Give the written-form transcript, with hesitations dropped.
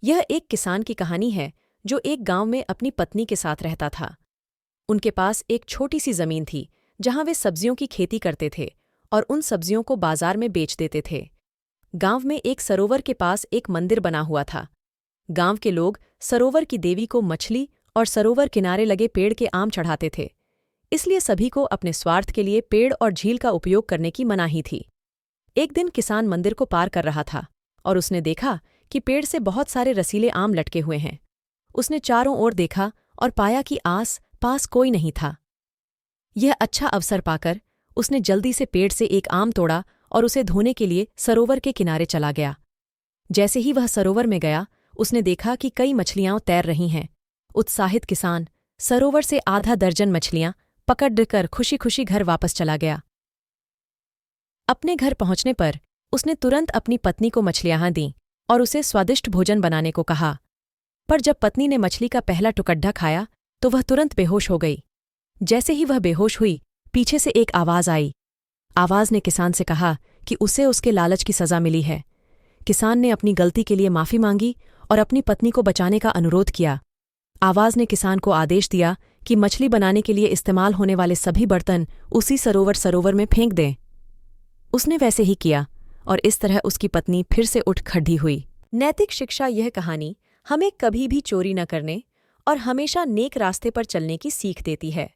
यह एक किसान की कहानी है जो एक गांव में अपनी पत्नी के साथ रहता था। उनके पास एक छोटी सी जमीन थी जहां वे सब्जियों की खेती करते थे और उन सब्जियों को बाजार में बेच देते थे। गांव में एक सरोवर के पास एक मंदिर बना हुआ था। गांव के लोग सरोवर की देवी को मछली और सरोवर किनारे लगे पेड़ के आम चढ़ाते थे, इसलिए सभी को अपने स्वार्थ के लिए पेड़ और झील का उपयोग करने की मनाही थी। एक दिन किसान मंदिर को पार कर रहा था और उसने देखा कि पेड़ से बहुत सारे रसीले आम लटके हुए हैं। उसने चारों ओर देखा और पाया कि आस पास कोई नहीं था। यह अच्छा अवसर पाकर उसने जल्दी से पेड़ से एक आम तोड़ा और उसे धोने के लिए सरोवर के किनारे चला गया। जैसे ही वह सरोवर में गया, उसने देखा कि कई मछलियां तैर रही हैं। उत्साहित किसान सरोवर से आधा दर्जन मछलियां पकड़ खुशी खुशी घर वापस चला गया। अपने घर पहुंचने पर उसने तुरंत अपनी पत्नी को मछलियां दीं और उसे स्वादिष्ट भोजन बनाने को कहा। पर जब पत्नी ने मछली का पहला टुकड़ा खाया तो वह तुरंत बेहोश हो गई। जैसे ही वह बेहोश हुई, पीछे से एक आवाज आई। आवाज ने किसान से कहा कि उसे उसके लालच की सजा मिली है। किसान ने अपनी गलती के लिए माफी मांगी और अपनी पत्नी को बचाने का अनुरोध किया। आवाज ने किसान को आदेश दिया कि मछली बनाने के लिए इस्तेमाल होने वाले सभी बर्तन उसी सरोवर में फेंक दें। उसने वैसे ही किया और इस तरह उसकी पत्नी फिर से उठ खड़ी हुई। नैतिक शिक्षा यह कहानी हमें कभी भी चोरी न करने और हमेशा नेक रास्ते पर चलने की सीख देती है।